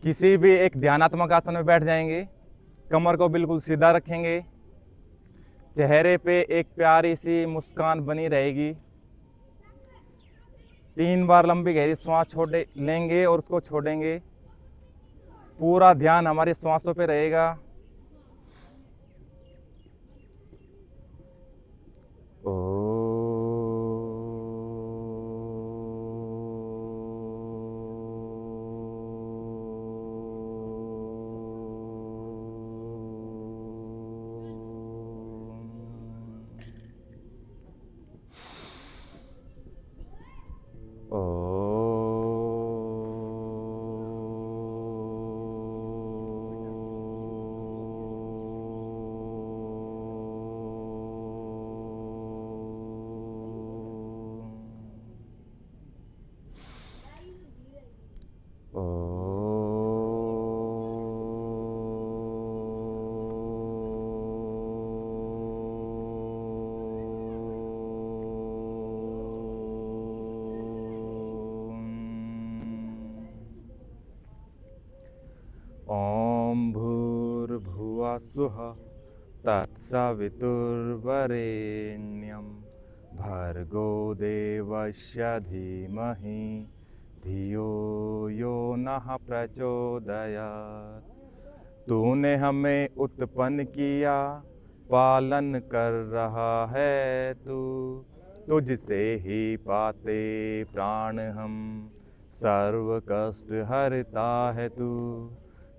किसी भी एक ध्यानात्मक आसन में बैठ जाएंगे। कमर को बिल्कुल सीधा रखेंगे। चेहरे पे एक प्यारी सी मुस्कान बनी रहेगी। 3 बार लंबी गहरी सांस छोड़े लेंगे और उसको छोड़ेंगे। पूरा ध्यान हमारी सांसों पे रहेगा। ओम भूर्भुवः स्वः तत्सवितुर्वरेण्यं भर्गो देवस्य धीमहि धियो यो नः प्रचोदयात्। तूने हमें उत्पन्न किया, पालन कर रहा है तू। तुझसे ही पाते प्राण हम, सर्व कष्ट हरता है तू।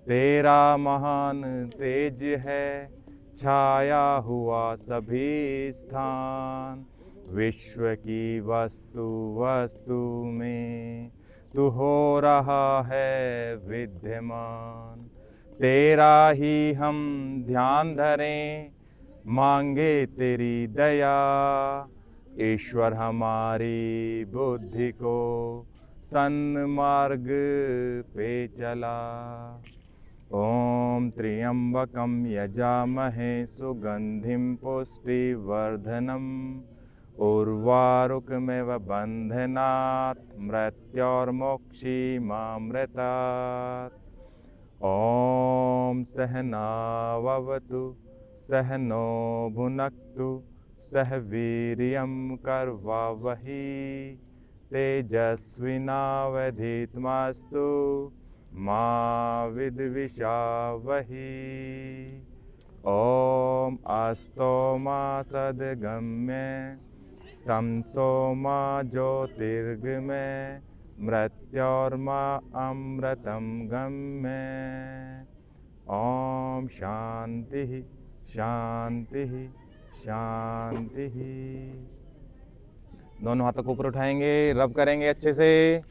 तेरा महान तेज है, छाया हुआ सभी स्थान। विश्व की वस्तु वस्तु में तू हो रहा है विद्यमान। तेरा ही हम ध्यान धरें, मांगे तेरी दया। ईश्वर हमारी बुद्धि को सन्मार्ग पे चला। ओम त्र्यंबकं यजामहे सुगंधिं पुष्टिवर्धनम् उर्वारुकमिव बन्धनात् मृत्योर्मुक्षीमामृतात्। ओम सहनाववतु सहनो भुनक्तु सह वीर्यं कर्वावहि तेजस्विनावधीतमस्तु मा विद्विषावहि। ओम अस्तो मा सद्गम्य तमसो मा ज्योतिर्गमय मृत्योर्मा अमृतं गम्य। ओम शांति शांति शांति। दोनों हाथों को ऊपर उठाएंगे, रब करेंगे अच्छे से।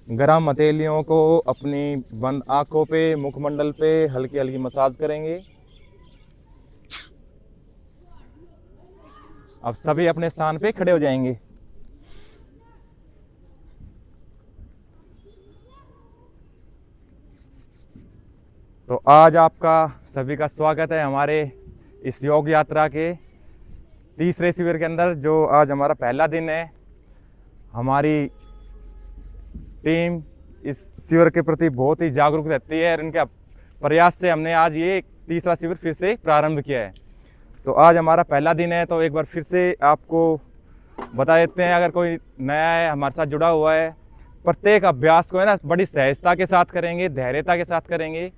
गरम हथेलियों को अपनी बंद आंखों पे, मुखमंडल पे हल्की हल्की मसाज करेंगे। अब सभी अपने स्थान पे खड़े हो जाएंगे। तो आज आपका सभी का स्वागत है हमारे इस योग यात्रा के तीसरे शिविर के अंदर, जो आज हमारा पहला दिन है। हमारी टीम इस शिविर के प्रति बहुत ही जागरूक रहती है और इनके प्रयास से हमने आज ये तीसरा शिविर फिर से प्रारंभ किया है। तो आज हमारा पहला दिन है, तो एक बार फिर से आपको बता देते हैं, अगर कोई नया है हमारे साथ जुड़ा हुआ है, प्रत्येक अभ्यास को है ना बड़ी सहजता के साथ करेंगे, धैर्यता के साथ करेंगे,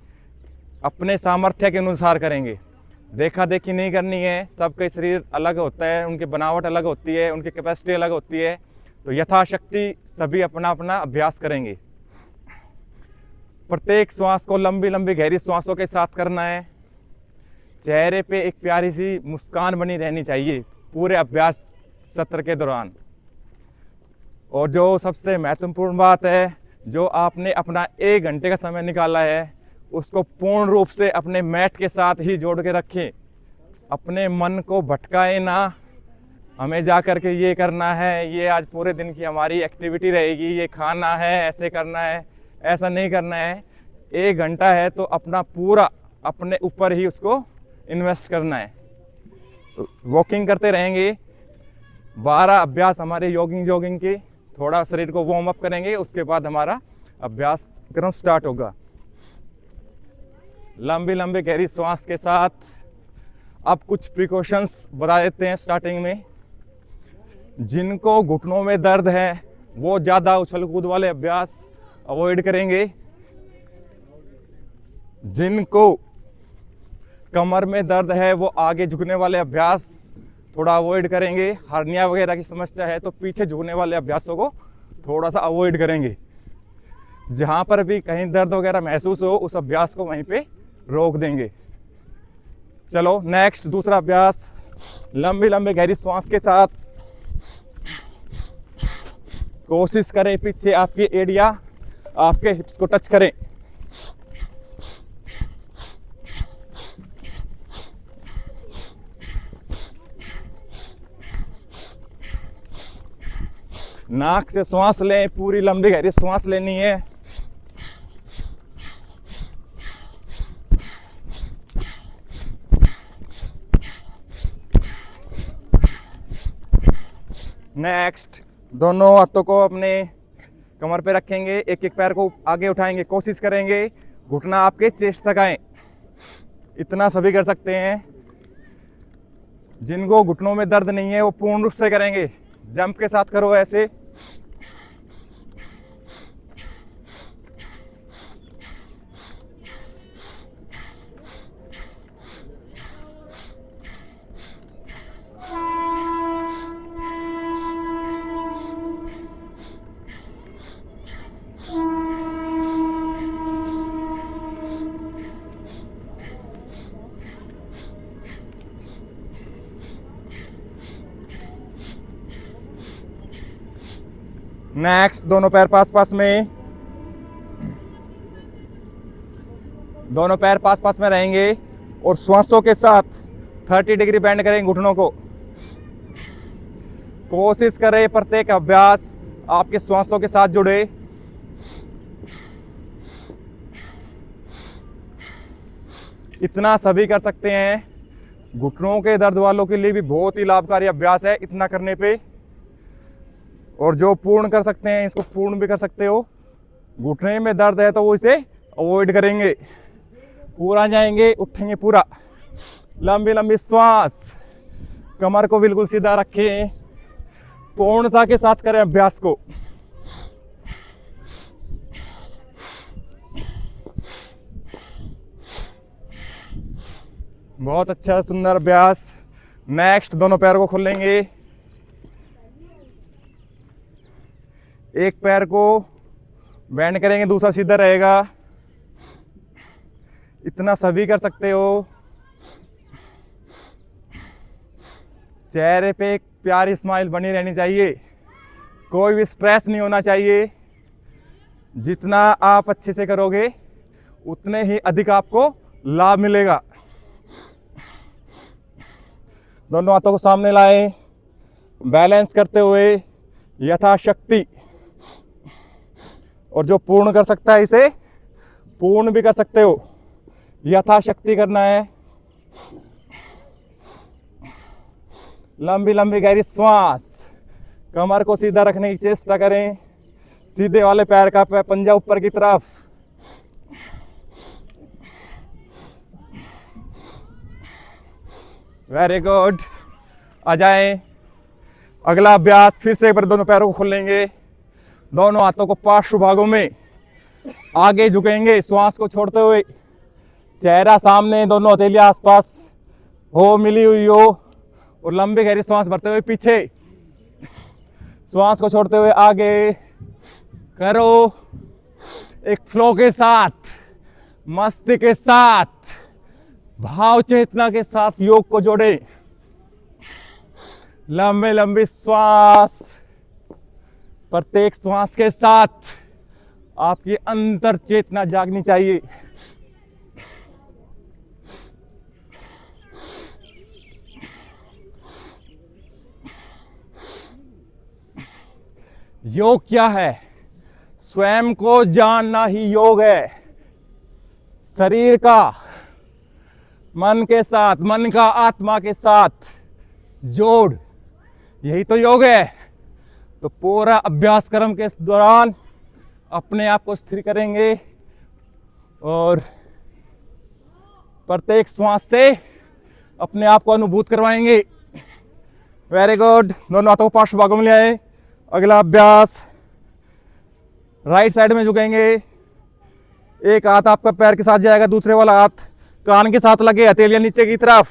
अपने सामर्थ्य के अनुसार करेंगे। देखा देखी नहीं करनी है। सबका शरीर अलग होता है, उनकी बनावट अलग होती है, उनकी कैपेसिटी अलग होती है। तो यथाशक्ति सभी अपना अपना अभ्यास करेंगे। प्रत्येक श्वास को लंबी लंबी गहरी श्वासों के साथ करना है। चेहरे पे एक प्यारी सी मुस्कान बनी रहनी चाहिए पूरे अभ्यास सत्र के दौरान। और जो सबसे महत्वपूर्ण बात है, जो आपने अपना 1 घंटे का समय निकाला है, उसको पूर्ण रूप से अपने मैट के साथ ही जोड़ के रखें। अपने मन को भटकाए ना, हमें जा कर के ये करना है, ये आज पूरे दिन की हमारी एक्टिविटी रहेगी, ये खाना है, ऐसे करना है, ऐसा नहीं करना है। 1 घंटा है तो अपना पूरा अपने ऊपर ही उसको इन्वेस्ट करना है। तो वॉकिंग करते रहेंगे। 12 अभ्यास हमारे जॉगिंग के, थोड़ा शरीर को वार्म अप करेंगे, उसके बाद हमारा अभ्यास क्रम स्टार्ट होगा। लंबी लंबी गहरी श्वास के साथ अब कुछ प्रिकॉशंस बता देते हैं स्टार्टिंग में। जिनको घुटनों में दर्द है वो ज़्यादा उछल कूद वाले अभ्यास अवॉइड करेंगे। जिनको कमर में दर्द है वो आगे झुकने वाले अभ्यास थोड़ा अवॉइड करेंगे। हर्निया वगैरह की समस्या है तो पीछे झुकने वाले अभ्यासों को थोड़ा सा अवॉइड करेंगे। जहाँ पर भी कहीं दर्द वगैरह महसूस हो उस अभ्यास को वहीं पे रोक देंगे। चलो नेक्स्ट दूसरा अभ्यास, लंबी लंबी गहरी सांस के साथ कोशिश करें पीछे आपकी एड़ियाँ आपके हिप्स को टच करें। नाक से सांस लें, पूरी लंबी गहरी सांस लेनी है। नेक्स्ट, दोनों हाथों को अपने कमर पे रखेंगे, एक एक पैर को आगे उठाएंगे, कोशिश करेंगे घुटना आपके चेस्ट तक आए। इतना सभी कर सकते हैं। जिनको घुटनों में दर्द नहीं है वो पूर्ण रूप से करेंगे। जंप के साथ करो ऐसे। नेक्स्ट, दोनों पैर पास पास में, दोनों पैर पास पास में रहेंगे और श्वासों के साथ 30 डिग्री बेंड करें घुटनों को। कोशिश करें प्रत्येक अभ्यास आपके श्वासों के साथ जुड़े। इतना सभी कर सकते हैं। घुटनों के दर्द वालों के लिए भी बहुत ही लाभकारी अभ्यास है इतना करने पे। और जो पूर्ण कर सकते हैं इसको पूर्ण भी कर सकते हो। घुटने में दर्द है तो वो इसे अवॉइड करेंगे। पूरा जाएंगे, उठेंगे पूरा। लंबी लंबी श्वास, कमर को बिल्कुल सीधा रखें, पूर्णता के साथ करें अभ्यास को। बहुत अच्छा सुंदर अभ्यास। नेक्स्ट, दोनों पैर को खोलेंगे, एक पैर को बेंड करेंगे, दूसरा सीधा रहेगा। इतना सभी कर सकते हो। चेहरे पे एक प्यारी स्माइल बनी रहनी चाहिए, कोई भी स्ट्रेस नहीं होना चाहिए। जितना आप अच्छे से करोगे उतने ही अधिक आपको लाभ मिलेगा। दोनों हाथों को सामने लाएं, बैलेंस करते हुए यथाशक्ति। और जो पूर्ण कर सकता है इसे पूर्ण भी कर सकते हो। यथाशक्ति करना है। लंबी लंबी गहरी श्वास, कमर को सीधा रखने की चेष्टा करें। सीधे वाले पैर का पंजा ऊपर की तरफ। Very good. आ जाएं। अगला अभ्यास, फिर से एक बार दोनों पैरों को खोलेंगे, दोनों हाथों को पार्श्व भागों में आगे झुकेंगे, श्वास को छोड़ते हुए। चेहरा सामने, दोनों हथेलियां आसपास हो, मिली हुई हो। और लंबी गहरी श्वास भरते हुए पीछे, श्वास को छोड़ते हुए आगे करो। एक फ्लो के साथ, मस्ती के साथ, भाव चेतना के साथ योग को जोड़े। लंबी लंबी श्वास, प्रत्येक श्वास के साथ आपकी अंतर चेतना जागनी चाहिए। योग क्या है? स्वयं को जानना ही योग है। शरीर का मन के साथ, मन का आत्मा के साथ जोड़, यही तो योग है। तो पूरा अभ्यास क्रम के दौरान अपने आप को स्थिर करेंगे और प्रत्येक श्वास से अपने आप को अनुभूत करवाएंगे। Very good. दोनों हाथों को पार्श्व भागों में ले आए। अगला अभ्यास, राइट साइड में झुकेंगे। एक हाथ आपका पैर के साथ जाएगा, दूसरे वाला हाथ कान के साथ लगे, हथेलियां नीचे की तरफ।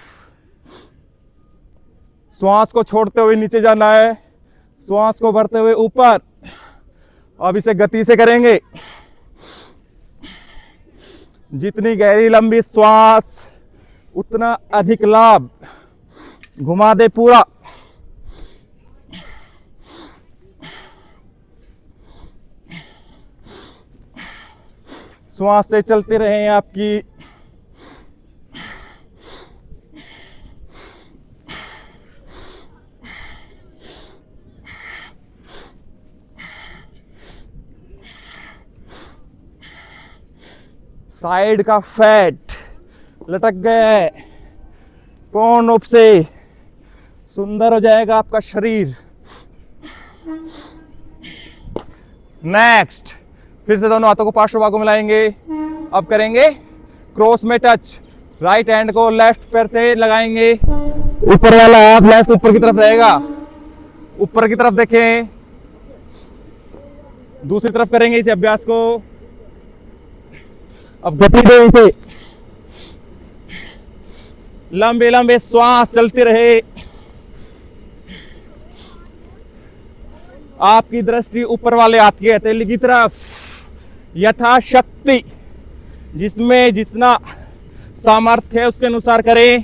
श्वास को छोड़ते हुए नीचे जाना है, श्वास को भरते हुए ऊपर। अब इसे गति से करेंगे। जितनी गहरी लंबी श्वास उतना अधिक लाभ। घुमा दे पूरा। श्वास से चलते रहें आपकी। साइड का फैट लटक गया है, पूर्ण रूप से सुंदर हो जाएगा आपका शरीर। नेक्स्ट, फिर से दोनों हाथों को पार्श्व भागों में लाएंगे। अब करेंगे क्रॉस में टच। राइट हैंड को लेफ्ट पैर से लगाएंगे। ऊपर वाला हाथ लेफ्ट ऊपर की तरफ रहेगा, ऊपर की तरफ देखें। दूसरी तरफ करेंगे इस अभ्यास को। अब गति दें इसे, लंबे लंबे श्वास चलते रहे। आपकी दृष्टि ऊपर वाले हाथ की हथेली की तरफ, यथाशक्ति जिसमें जितना सामर्थ्य है उसके अनुसार करें।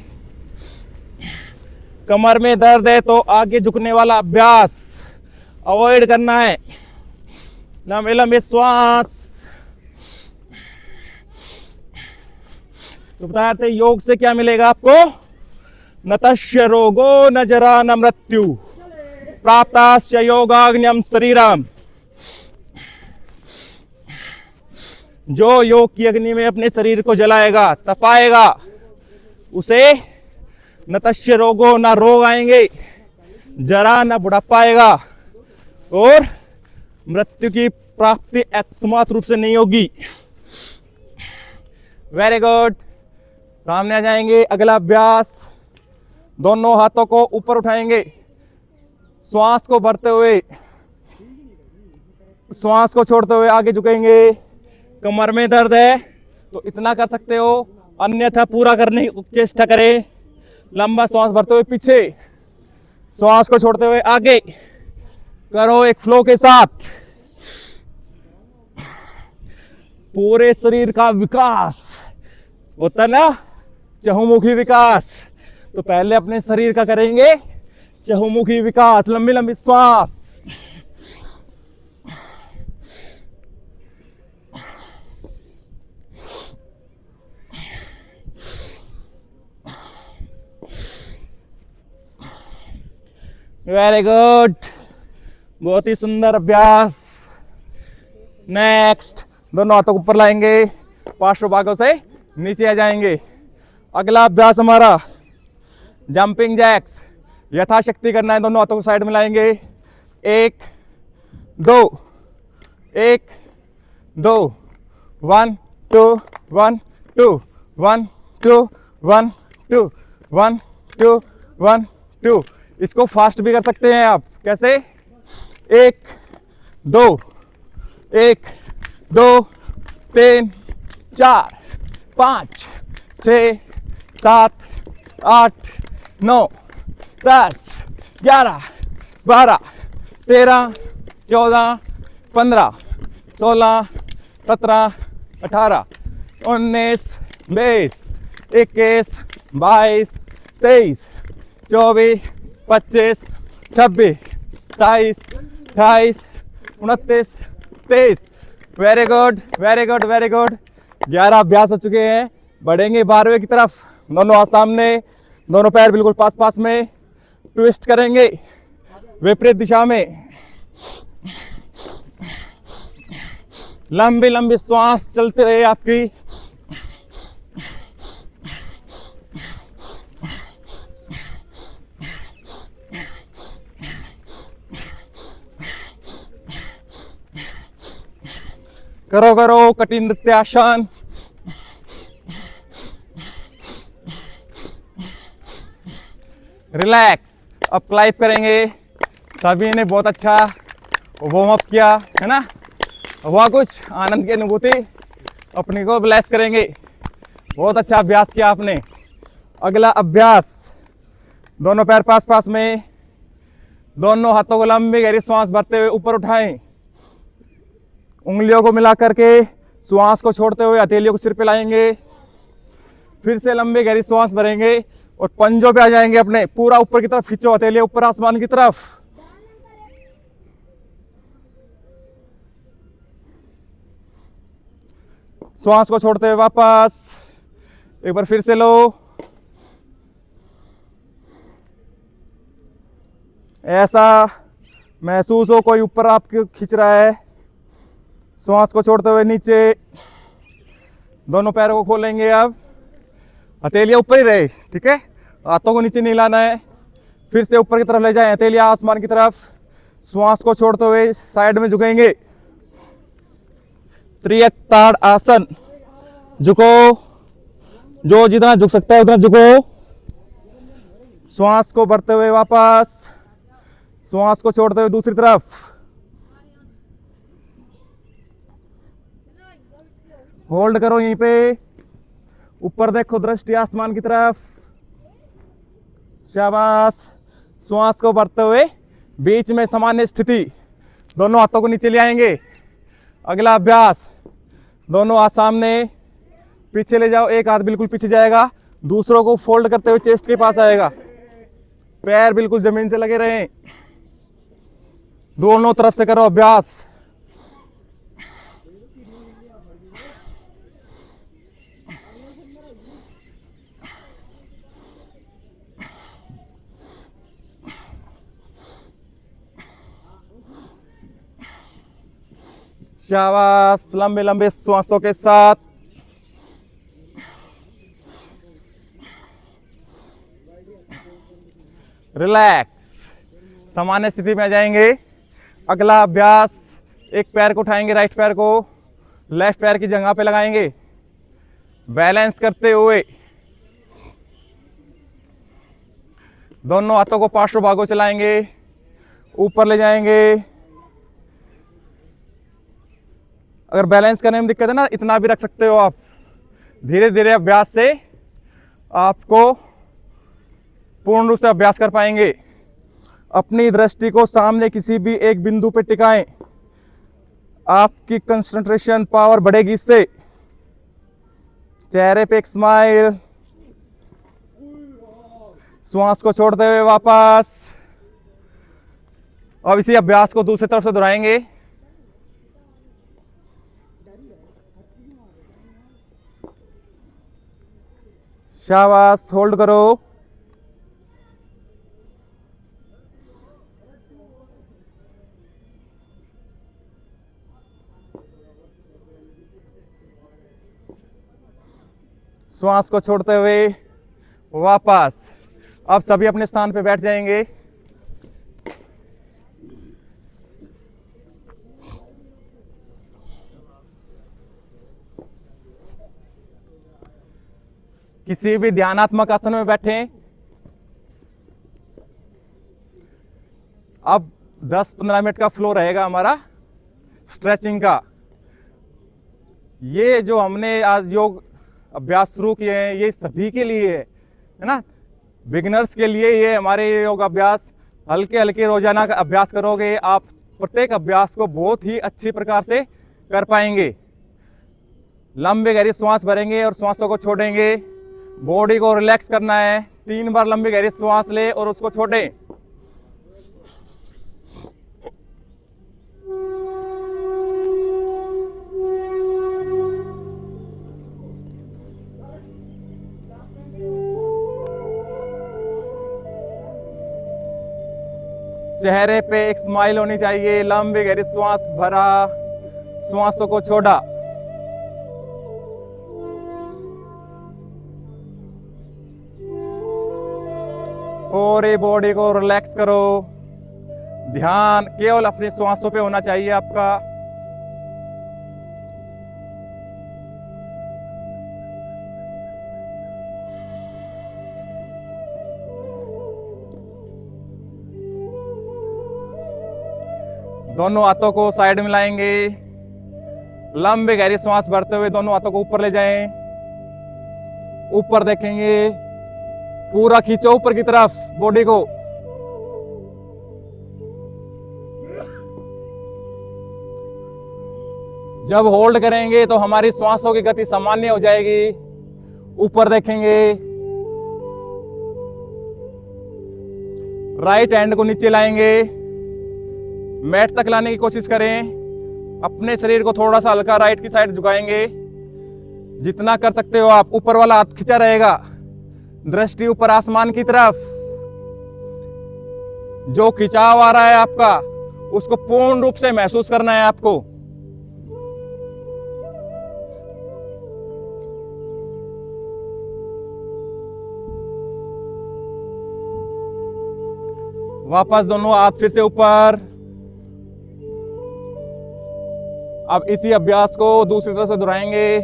कमर में दर्द है तो आगे झुकने वाला अभ्यास अवॉइड करना है। लंबे लंबे श्वास। तो बताते थे योग से क्या मिलेगा आपको? न तस्य रोगो न जरा न मृत्यु प्राप्तास्य योगाग्न्यम शरीरम। जो योग की अग्नि में अपने शरीर को जलाएगा, तपाएगा, उसे न तस्य रोगो, न रोग आएंगे, जरा न बुढ़ापा आएगा, और मृत्यु की प्राप्ति एकमात्र रूप से नहीं होगी। Very good. सामने आ जाएंगे। अगला अभ्यास, दोनों हाथों को ऊपर उठाएंगे, श्वास को भरते हुए, श्वास को छोड़ते हुए आगे झुकेंगे। कमर में दर्द है तो इतना कर सकते हो, अन्यथा पूरा करने की चेष्टा करें। लंबा श्वास भरते हुए पीछे, श्वास को छोड़ते हुए आगे करो एक फ्लो के साथ। पूरे शरीर का विकास होता ना, चहुमुखी विकास। तो पहले अपने शरीर का करेंगे चहुमुखी विकास। लंबी लंबी श्वास। Very good. बहुत ही सुंदर अभ्यास। नेक्स्ट, दोनों हाथों को ऊपर लाएंगे, पार्श्व भागों से नीचे आ जाएंगे। अगला अभ्यास हमारा जंपिंग जैक्स। यथाशक्ति करना है। दोनों हाथों को साइड में लाएंगे। 1 2 1 2 1 2 1 2 1 2 1 2 1 2 1 2। इसको फास्ट भी कर सकते हैं आप। कैसे? 1 2 1 2 3 4 5 6 7 8 9 10 11 12 13 14 15 16 17 18 19 20 21 22 23 24 25 26 27 28 29 23। Very good, very good, very good. 11 अभ्यास हो चुके हैं। बढ़ेंगे 12वें की तरफ। दोनों हाथ सामने, दोनों पैर बिल्कुल पास पास में। ट्विस्ट करेंगे विपरीत दिशा में। लंबी लंबी श्वास चलते रहे आपकी। करो करो कठिन नृत्यासन। रिलैक्स। अब क्लाइप करेंगे। सभी ने बहुत अच्छा वार्म अप किया है ना, हुआ कुछ आनंद की अनुभूति, अपने को ब्लेस करेंगे। बहुत अच्छा अभ्यास किया आपने। अगला अभ्यास, दोनों पैर पास पास में, दोनों हाथों को लंबी गहरी सांस भरते हुए ऊपर उठाएं। उंगलियों को मिला करके श्वास को छोड़ते हुए हथेलियों को सिर पे लाएंगे। फिर से लंबी गहरी श्वास भरेंगे और पंजों पे आ जाएंगे अपने, पूरा ऊपर की तरफ खींचो हथेलियां ऊपर आसमान की तरफ। श्वास को छोड़ते हुए वापस एक बार फिर से लो। ऐसा महसूस हो कोई ऊपर आपको खींच रहा है। श्वास को छोड़ते हुए नीचे, दोनों पैरों को खोलेंगे। अब हथेलियां ऊपर ही रहे, ठीक है, हाथों को नीचे नहीं लाना है। फिर से ऊपर की तरफ ले जाएं, हथेलियां आसमान की तरफ। श्वास को छोड़ते हुए साइड में झुकेंगे। त्रियक ताड़ आसन, झुको, जो जितना झुक सकता है उतना झुको। श्वास को भरते हुए वापस, श्वास को छोड़ते हुए दूसरी तरफ। होल्ड करो यहीं पे, ऊपर देखो, दृष्टि आसमान की तरफ। शाबाश। श्वास को भरते हुए बीच में सामान्य स्थिति, दोनों हाथों को नीचे ले आएंगे। अगला अभ्यास, दोनों हाथ सामने, पीछे ले जाओ, एक हाथ बिल्कुल पीछे जाएगा, दूसरों को फोल्ड करते हुए चेस्ट के पास आएगा। पैर बिल्कुल जमीन से लगे रहें। दोनों तरफ से करो अभ्यास। शाबाश। लंबे लंबे श्वासों के साथ रिलैक्स, सामान्य स्थिति में आ जाएंगे। अगला अभ्यास, एक पैर को उठाएंगे, राइट पैर को लेफ्ट पैर की जगह पे लगाएंगे, बैलेंस करते हुए दोनों हाथों को पार्श्व भागों चलाएंगे, ऊपर ले जाएंगे। अगर बैलेंस करने में दिक्कत है ना, इतना भी रख सकते हो आप। धीरे धीरे अभ्यास से आपको पूर्ण रूप से अभ्यास कर पाएंगे। अपनी दृष्टि को सामने किसी भी एक बिंदु पर टिकाएं, आपकी कंसंट्रेशन पावर बढ़ेगी इससे। चेहरे पे एक स्माइल। श्वास को छोड़ते हुए वापस। अब इसी अभ्यास को दूसरी तरफ से दोहराएंगे। शाबाश। होल्ड करो। श्वास को छोड़ते हुए वापस। अब सभी अपने स्थान पे बैठ जाएंगे। किसी भी ध्यानात्मक आसन में बैठें। अब 10-15 मिनट का फ्लो रहेगा हमारा स्ट्रेचिंग का। ये जो हमने आज योग अभ्यास शुरू किए हैं, ये सभी के लिए है ना, बिगिनर्स के लिए। ये हमारे योग अभ्यास हल्के हल्के रोजाना का अभ्यास करोगे, आप प्रत्येक अभ्यास को बहुत ही अच्छी प्रकार से कर पाएंगे। लंबे गहरी श्वास भरेंगे और श्वासों को छोड़ेंगे। बॉडी को रिलैक्स करना है। 3 बार लंबी गहरी श्वास ले और उसको छोड़ें। चेहरे पे एक स्माइल होनी चाहिए। लंबी गहरी श्वास भरा, श्वासों को छोड़ा। पूरी बॉडी को रिलैक्स करो। ध्यान केवल अपनी श्वासों पे होना चाहिए आपका। दोनों हाथों को साइड में लाएंगे, लंबे गहरी सांस भरते हुए दोनों हाथों को ऊपर ले जाएं, ऊपर देखेंगे, पूरा खींचो ऊपर की तरफ बॉडी को। जब होल्ड करेंगे तो हमारी श्वासों की गति सामान्य हो जाएगी। ऊपर देखेंगे, राइट हैंड को नीचे लाएंगे, मैट तक लाने की कोशिश करें। अपने शरीर को थोड़ा सा हल्का राइट की साइड झुकाएंगे, जितना कर सकते हो आप। ऊपर वाला हाथ खिंचा रहेगा, दृष्टि ऊपर आसमान की तरफ। जो खिंचाव आ रहा है आपका, उसको पूर्ण रूप से महसूस करना है आपको। वापस दोनों हाथ फिर से ऊपर। अब इसी अभ्यास को दूसरी तरफ से दोहराएंगे।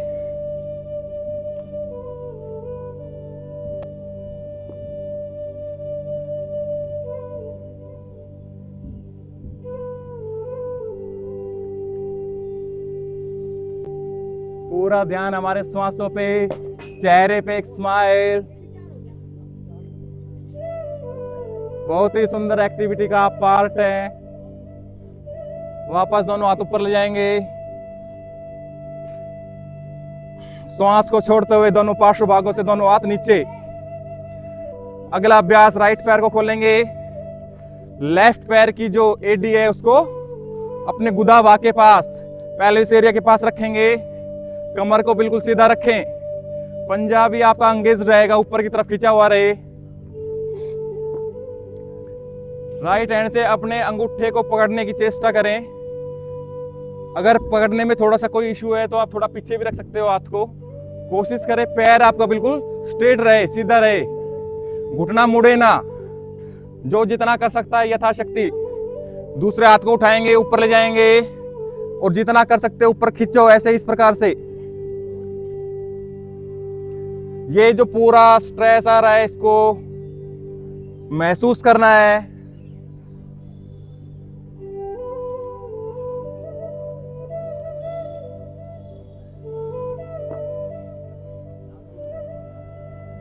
पूरा ध्यान हमारे श्वासों पे, चेहरे पे एक स्माइल। बहुत ही सुंदर एक्टिविटी का पार्ट है। वापस दोनों हाथ ऊपर ले जाएंगे, श्वास को छोड़ते हुए दोनों पार्श्व भागों से दोनों हाथ नीचे। अगला अभ्यास, राइट पैर को खोलेंगे, लेफ्ट पैर की जो एडी है उसको अपने गुदा भाग के पास, पेल्विस एरिया के पास रखेंगे। कमर को बिल्कुल सीधा रखें, पंजा भी आपका एंगेज रहेगा, ऊपर की तरफ खींचा हुआ रहे। राइट हैंड से अपने अंगूठे को पकड़ने की चेष्टा करें। अगर पकड़ने में थोड़ा सा कोई इश्यू है तो आप थोड़ा पीछे भी रख सकते हो हाथ को। कोशिश करें पैर आपका बिल्कुल स्ट्रेट रहे, सीधा रहे, घुटना मुड़े ना। जो जितना कर सकता है यथाशक्ति। दूसरे हाथ को उठाएंगे, ऊपर ले जाएंगे और जितना कर सकते हो ऊपर खींचो, ऐसे इस प्रकार से। ये जो पूरा स्ट्रेस आ रहा है इसको महसूस करना है।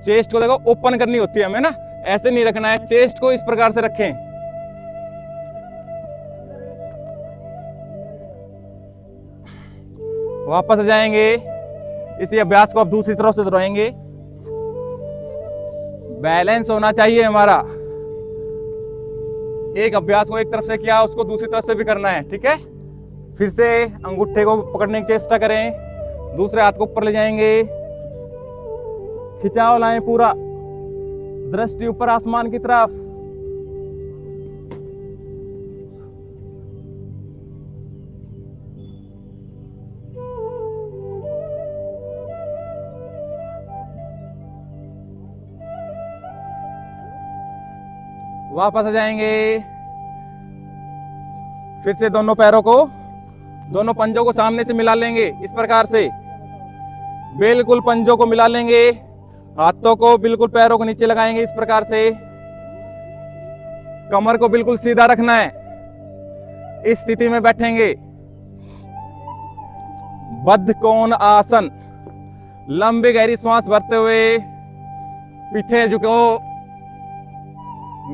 चेस्ट को देखो ओपन करनी होती है हमें ना, ऐसे नहीं रखना है। चेस्ट को इस प्रकार से रखें। वापस आ जाएंगे। इसी अभ्यास को अब दूसरी तरफ से दोहराएंगे। बैलेंस होना चाहिए हमारा। एक अभ्यास को एक तरफ से किया, उसको दूसरी तरफ से भी करना है, ठीक है। फिर से अंगूठे को पकड़ने की चेष्टा करें, दूसरे हाथ को ऊपर ले जाएंगे, खिंचाव लाएं पूरा, दृष्टि ऊपर आसमान की तरफ। वापस आ जाएंगे। फिर से दोनों पैरों को, दोनों पंजों को सामने से मिला लेंगे इस प्रकार से, बिल्कुल पंजों को मिला लेंगे। हाथों को बिल्कुल पैरों को नीचे लगाएंगे इस प्रकार से। कमर को बिल्कुल सीधा रखना है, इस स्थिति में बैठेंगे। बद्ध कोण आसन। लंबी गहरी सांस भरते हुए पीछे झुको,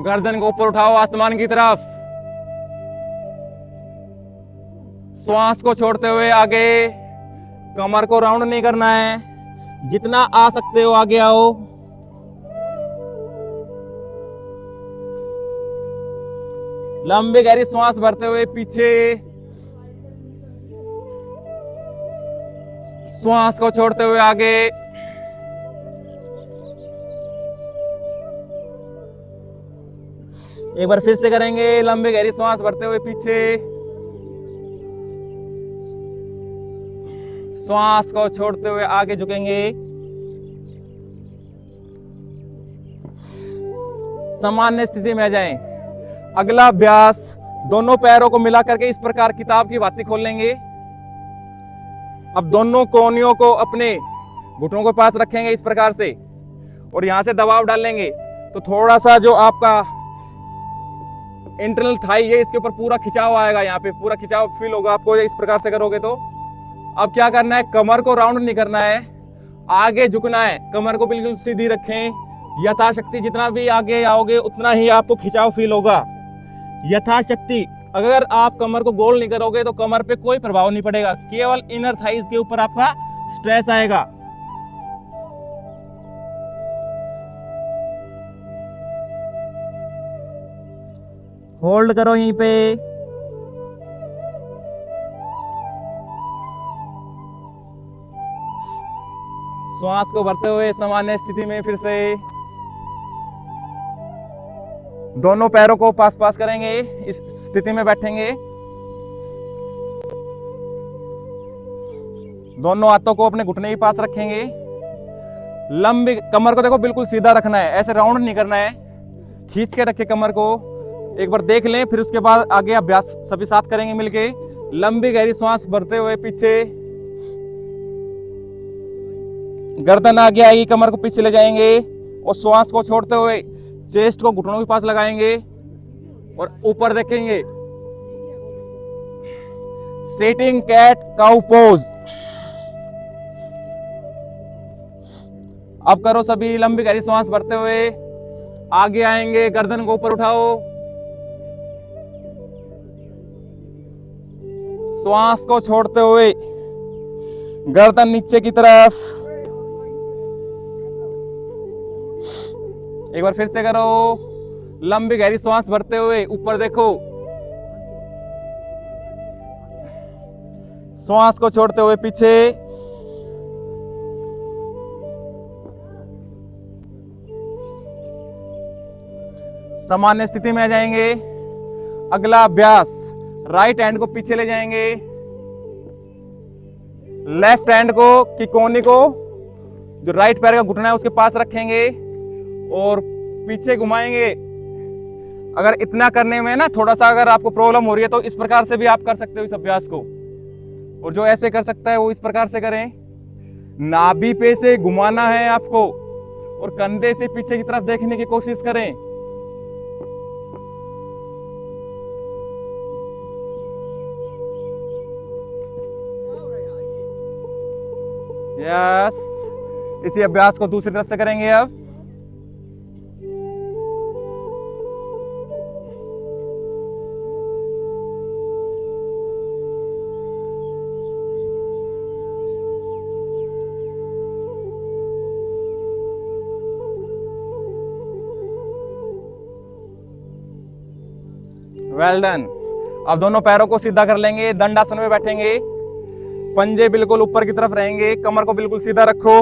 गर्दन को ऊपर उठाओ आसमान की तरफ। श्वास को छोड़ते हुए आगे, कमर को राउंड नहीं करना है, जितना आ सकते हो आगे आओ। लंबी गहरी सांस भरते हुए पीछे, श्वास को छोड़ते हुए आगे। एक बार फिर से करेंगे, लंबी गहरी सांस भरते हुए पीछे, श्वास को छोड़ते हुए आगे झुकेंगे। सामान्य स्थिति में आ जाएं। अगला अभ्यास, दोनों पैरों को मिला करके इस प्रकार किताब की भांति खोल लेंगे। अब दोनों कोहनियों को अपने घुटनों के पास रखेंगे इस प्रकार से और यहां से दबाव डालेंगे तो थोड़ा सा जो आपका इंटरनल थाई है, इसके ऊपर पूरा खिंचाव आएगा, यहाँ पे पूरा खिंचाव फील होगा आपको इस प्रकार से करोगे तो। अब क्या करना है, कमर को राउंड नहीं करना है, आगे झुकना है, कमर को बिल्कुल सीधी रखें। यथाशक्ति जितना भी आगे आओगे उतना ही आपको खिंचाव फील होगा, यथाशक्ति। अगर आप कमर को गोल नहीं करोगे तो कमर पे कोई प्रभाव नहीं पड़ेगा, केवल इनर थाइज के ऊपर आपका स्ट्रेस आएगा। होल्ड करो यहीं पे। श्वास को भरते हुए सामान्य स्थिति में फिर से दोनों पैरों को पास पास करेंगे, इस स्थिति में बैठेंगे। दोनों हाथों को अपने घुटने के पास रखेंगे। लंबी कमर को देखो बिल्कुल सीधा रखना है, ऐसे राउंड नहीं करना है, खींच के रखे कमर को। एक बार देख लें, फिर उसके बाद आगे अभ्यास सभी साथ करेंगे मिलके। लंबी गहरी सांस भरते हुए पीछे, गर्दन आगे आएगी, कमर को पीछे ले जाएंगे और श्वास को छोड़ते हुए चेस्ट को घुटनों के पास लगाएंगे और ऊपर देखेंगे। Sitting cat cow pose. अब करो सभी, लंबी गहरी सांस भरते हुए आगे आएंगे, गर्दन को ऊपर उठाओ, श्वास को छोड़ते हुए गर्दन नीचे की तरफ। एक बार फिर से करो, लंबी गहरी सांस भरते हुए ऊपर देखो, श्वास को छोड़ते हुए पीछे। सामान्य स्थिति में आ जाएंगे। अगला अभ्यास, राइट हैंड को पीछे ले जाएंगे, लेफ्ट हैंड को की कोहनी को जो राइट पैर का घुटना है उसके पास रखेंगे और पीछे घुमाएंगे। अगर इतना करने में ना थोड़ा सा अगर आपको प्रॉब्लम हो रही है तो इस प्रकार से भी आप कर सकते हो इस अभ्यास को, और जो ऐसे कर सकता है वो इस प्रकार से करें। नाभि पे से घुमाना है आपको और कंधे से पीछे की तरफ देखने की कोशिश करें। यस, इसी अभ्यास को दूसरी तरफ से करेंगे अब। Well done. अब दोनों पैरों को सीधा कर लेंगे, दंडासन में बैठेंगे, पंजे बिल्कुल ऊपर की तरफ रहेंगे, कमर को बिल्कुल सीधा रखो,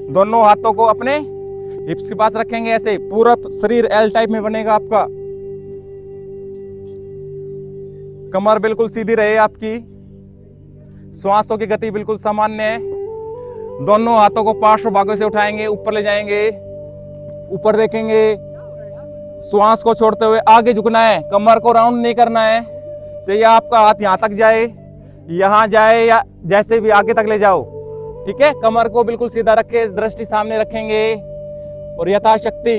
दोनों हाथों को अपने हिप्स के पास रखेंगे, ऐसे पूरा शरीर एल टाइप में बनेगा आपका। कमर बिल्कुल सीधी रहे आपकी, श्वासों की गति बिल्कुल सामान्य है। दोनों हाथों को पार्श्व भागों से उठाएंगे, ऊपर ले जाएंगे, ऊपर देखेंगे, श्वास को छोड़ते हुए आगे झुकना है, कमर को राउंड नहीं करना है। चाहिए आपका हाथ यहाँ तक जाए, यहाँ जाए, या जैसे भी आगे तक ले जाओ, ठीक है। कमर को बिल्कुल सीधा रखे, दृष्टि सामने रखेंगे और यथाशक्ति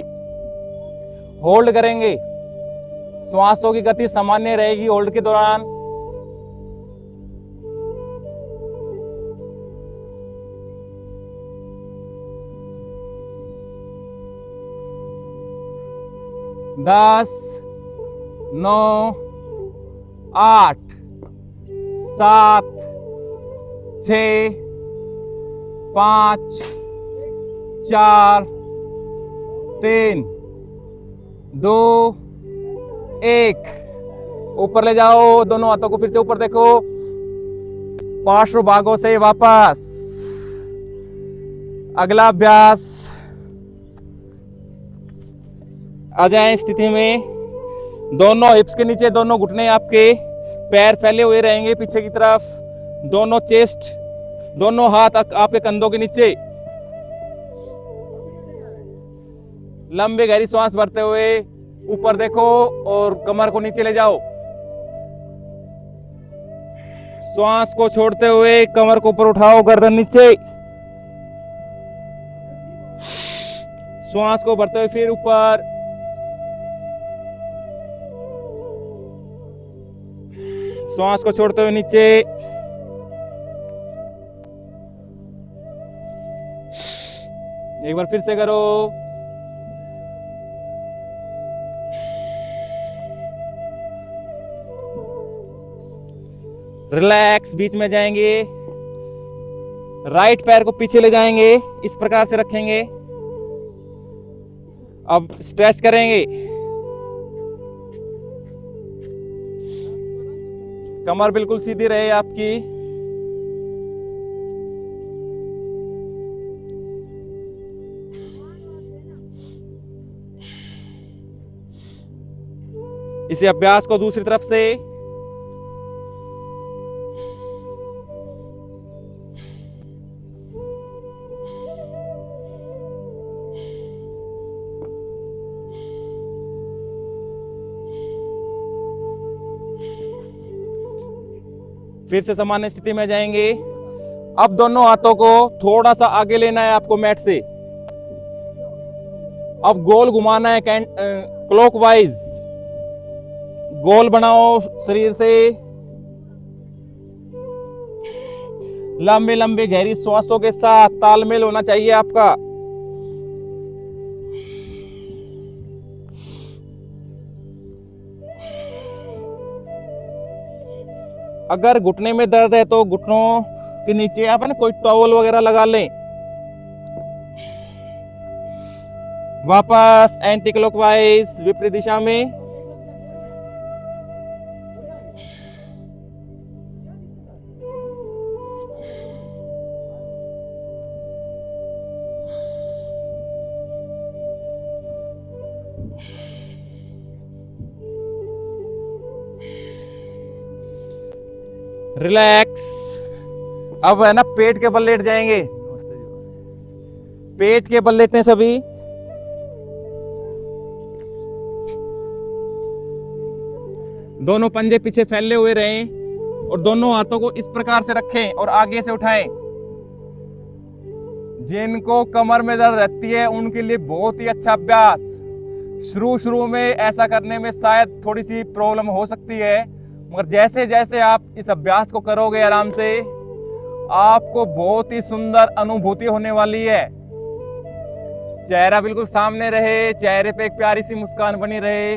होल्ड करेंगे। श्वासों की गति सामान्य रहेगी होल्ड के दौरान। दस, 9, 8, 7, 6, 5, 4, 3, 2, 1। ऊपर ले जाओ, दोनों हाथों को फिर से ऊपर देखो, पार्श्व भागों से वापस। अगला अभ्यास, आ जाए स्थिति में, दोनों हिप्स के नीचे दोनों घुटने आपके, पैर फैले हुए रहेंगे पीछे की तरफ, दोनों चेस्ट, दोनों हाथ आपके कंधों के नीचे। लंबी गहरी सांस भरते हुए ऊपर देखो और कमर को नीचे ले जाओ। श्वास को छोड़ते हुए कमर को ऊपर उठाओ, गर्दन नीचे। श्वास को भरते हुए फिर ऊपर। श्वास को छोड़ते हुए नीचे। एक बार फिर से करो। रिलैक्स। बीच में जाएंगे, राइट पैर को पीछे ले जाएंगे, इस प्रकार से रखेंगे। अब स्ट्रेच करेंगे, कमर बिल्कुल सीधी रहे आपकी। इसी अभ्यास को दूसरी तरफ से। फिर से सामान्य स्थिति में जाएंगे। अब दोनों हाथों को थोड़ा सा आगे लेना है आपको मैट से। अब गोल घुमाना है, क्लॉकवाइज गोल बनाओ शरीर से। लंबे लंबे गहरी श्वासों के साथ तालमेल होना चाहिए आपका। अगर घुटने में दर्द है तो घुटनों के नीचे आप है ना कोई टॉवल वगैरह लगा लें। वापस एंटी क्लॉकवाइज विपरीत दिशा में। रिलैक्स। अब है ना पेट के बल लेट जाएंगे। पेट के बल लेटने सभी। दोनों पंजे पीछे फैले हुए रहें और दोनों हाथों को इस प्रकार से रखें और आगे से उठाएं। जिनको कमर में दर्द रहती है उनके लिए बहुत ही अच्छा अभ्यास। शुरू में ऐसा करने में शायद थोड़ी सी प्रॉब्लम हो सकती है, मगर जैसे जैसे आप इस अभ्यास को करोगे आराम से, आपको बहुत ही सुंदर अनुभूति होने वाली है। चेहरा बिल्कुल सामने रहे, चेहरे पे एक प्यारी सी मुस्कान बनी रहे।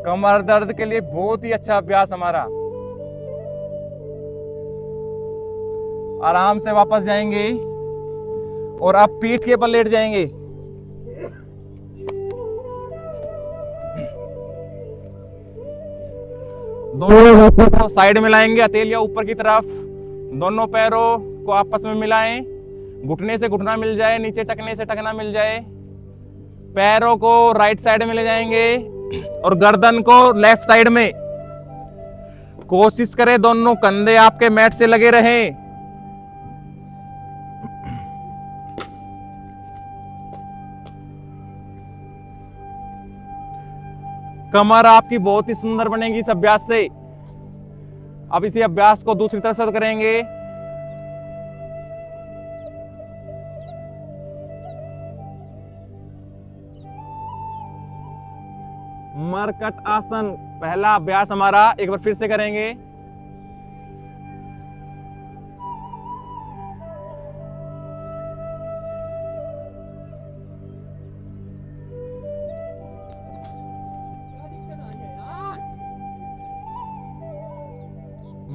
कमर दर्द के लिए बहुत ही अच्छा अभ्यास हमारा। आराम से वापस जाएंगे और आप पीठ के बल लेट जाएंगे। दोनों हाथों को साइड में लाएंगे, हथेलियां ऊपर की तरफ। दोनों पैरों को आपस में मिलाएं, घुटने से घुटना मिल जाए, नीचे टखने से टखना मिल जाए। पैरों को राइट साइड में ले जाएंगे और गर्दन को लेफ्ट साइड में। कोशिश करें दोनों कंधे आपके मैट से लगे रहें। कमर आपकी बहुत ही सुंदर बनेगी इस अभ्यास से। अब इसी अभ्यास को दूसरी तरफ से करेंगे। मरकट आसन पहला अभ्यास हमारा, एक बार फिर से करेंगे।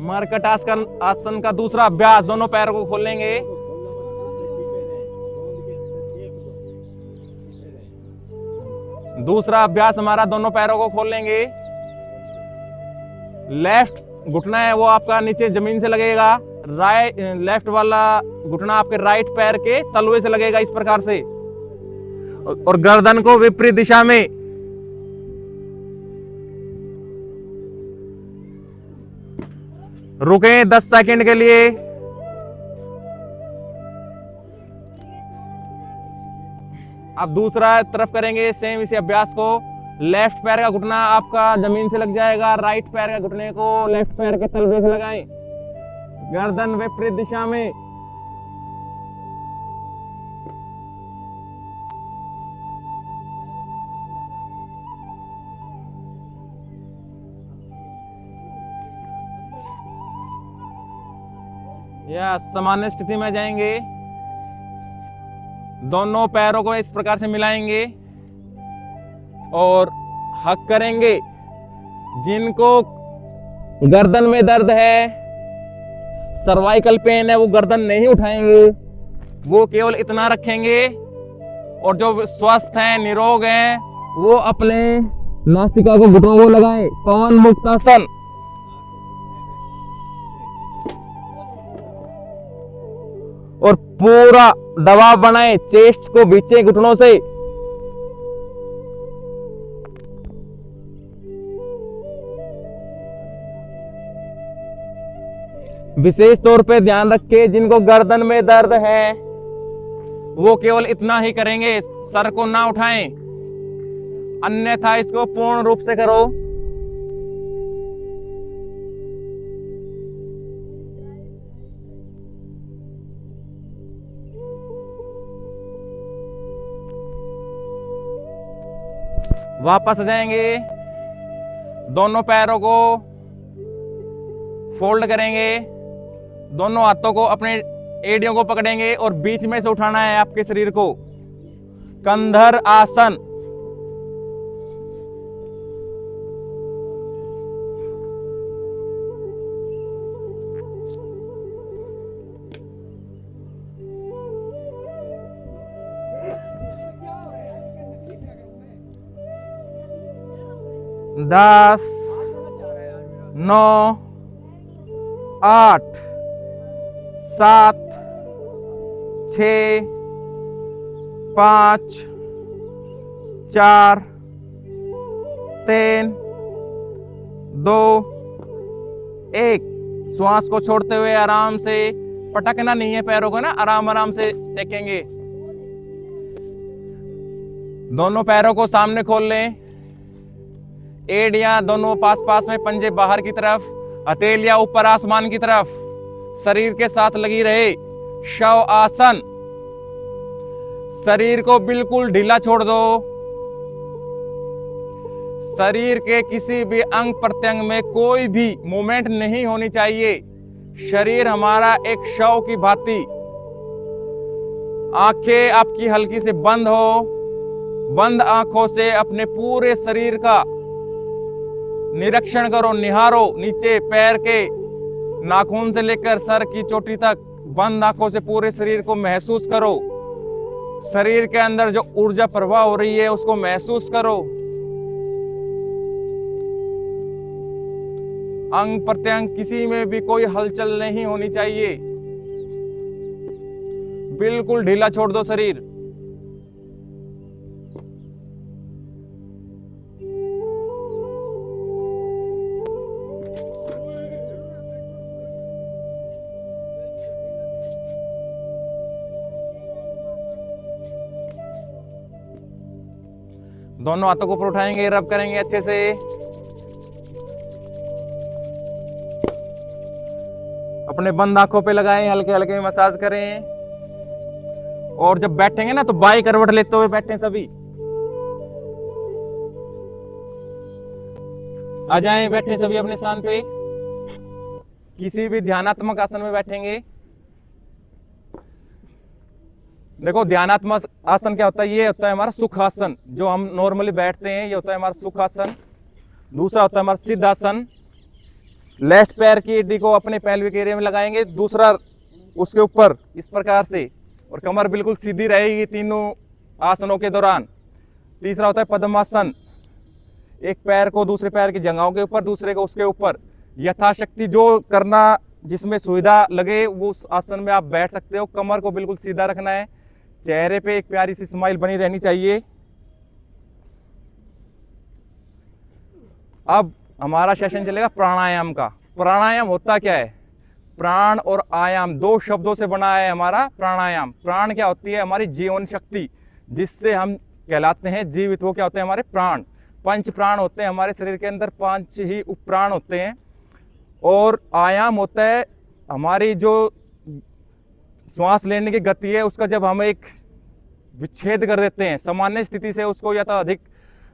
मरकट आसन का दूसरा अभ्यास, दोनों पैरों को खोलेंगे। दूसरा अभ्यास हमारा, दोनों पैरों को खोलेंगे। लेफ्ट घुटना है वो आपका नीचे जमीन से लगेगा, लेफ्ट वाला घुटना आपके राइट पैर के तलवे से लगेगा इस प्रकार से, और गर्दन को विपरीत दिशा में। रुकें 10 सेकंड के लिए। अब दूसरा तरफ करेंगे सेम इसी अभ्यास को। लेफ्ट पैर का घुटना आपका जमीन से लग जाएगा, राइट पैर का घुटने को लेफ्ट पैर के तलवे से लगाएं, गर्दन विपरीत दिशा में। या सामान्य स्थिति में जाएंगे। दोनों पैरों को इस प्रकार से मिलाएंगे और हक करेंगे। जिनको गर्दन में दर्द है, सर्वाइकल पेन है, वो गर्दन नहीं उठाएंगे, वो केवल इतना रखेंगे। और जो स्वस्थ हैं, निरोग हैं, वो अपने नासिका को, घुटनों को लगाएं। पवन मुक्तासन। और पूरा दबाव बनाएं, चेस्ट को बीचे घुटनों से। विशेष तौर पे ध्यान रखें, जिनको गर्दन में दर्द है वो केवल इतना ही करेंगे, सर को ना उठाएं, अन्यथा इसको पूर्ण रूप से करो। वापस आ जाएंगे, दोनों पैरों को फोल्ड करेंगे, दोनों हाथों को अपने एड़ियों को पकड़ेंगे और बीच में से उठाना है आपके शरीर को। कंधर आसन। दस, 9, 8, 7, 6, 5, 4, 3, 2, 1। श्वास को छोड़ते हुए आराम से, पटकना नहीं है पैरों को ना, आराम आराम से टेकेंगे। दोनों पैरों को सामने खोल लें, एड़ियां दोनों पास पास में, पंजे बाहर की तरफ, हथेलियां ऊपर आसमान की तरफ, शरीर के साथ लगी रहे। शव आसन। शरीर को बिल्कुल ढीला छोड़ दो। शरीर के किसी भी अंग प्रत्यंग में कोई भी मूवमेंट नहीं होनी चाहिए। शरीर हमारा एक शव की भांति। आंखें आपकी हल्की से बंद हो। बंद आंखों से अपने पूरे शरीर का निरीक्षण करो, निहारो। नीचे पैर के नाखून से लेकर सर की चोटी तक बंद आंखों से पूरे शरीर को महसूस करो। शरीर के अंदर जो ऊर्जा प्रवाह हो रही है उसको महसूस करो। अंग प्रत्यंग किसी में भी कोई हलचल नहीं होनी चाहिए। बिल्कुल ढीला छोड़ दो शरीर। दोनों हाथों को ऊपर उठाएंगे, रब करेंगे अच्छे से। अपने बंद आंखों पे लगाएं, हल्के हल्के मसाज करें। और जब बैठेंगे ना तो बाई करवट लेते हुए बैठें सभी। आ जाएं, बैठे सभी अपने स्थान पे। किसी भी ध्यानात्मक आसन में बैठेंगे। देखो ध्यानात्मक आसन क्या होता है, ये होता है हमारा सुख आसन, जो हम नॉर्मली बैठते हैं, ये होता है हमारा सुख आसन। दूसरा होता है हमारा सिद्ध आसन। लेफ्ट पैर की एडी को अपने पेल्विक एरिया में लगाएंगे, दूसरा उसके ऊपर इस प्रकार से, और कमर बिल्कुल सीधी रहेगी तीनों आसनों के दौरान। तीसरा होता है पद्मासन। एक पैर को दूसरे पैर की जंघाओं के ऊपर, दूसरे को उसके ऊपर। यथाशक्ति जो करना, जिसमें सुविधा लगे वो उस आसन में आप बैठ सकते हो। कमर को बिल्कुल सीधा रखना है, चेहरे पे एक प्यारी सी स्माइल बनी रहनी चाहिए। अब हमारा सेशन चलेगा प्राणायाम का। प्राणायाम होता क्या है? प्राण और आयाम दो शब्दों से बना है हमारा प्राणायाम। प्राण क्या होती है? हमारी जीवन शक्ति, जिससे हम कहलाते हैं जीवित। वो क्या होते हैं? हमारे प्राण। पंच प्राण होते हैं हमारे शरीर के अंदर, 5 ही उपप्राण होते हैं। और आयाम होता है हमारी जो श्वास लेने की गति है, उसका जब हम एक विच्छेद कर देते हैं सामान्य स्थिति से, उसको या तो अधिक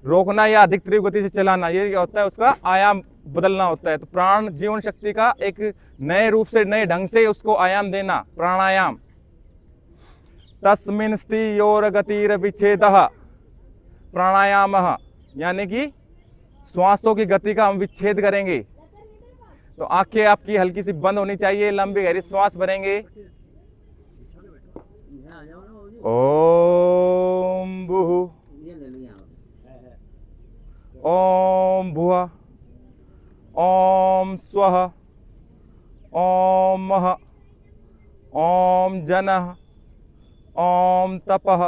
रोकना या अधिक तीव्र गति से चलाना, ये क्या होता है, उसका आयाम बदलना होता है। तो प्राण जीवन शक्ति का एक नए रूप से, नए ढंग से उसको आयाम देना, प्राणायाम। तस्मिन् स्थियोर गतिर विच्छेदः प्राणायामः, यानी कि श्वासों की गति का हम विच्छेद करेंगे। तो आंखें आपकी हल्की सी बंद होनी चाहिए, लंबी गहरी श्वास भरेंगे। ओम भूः ओम भुवः ओम स्वः ओम महः ओम जनः ओम तपः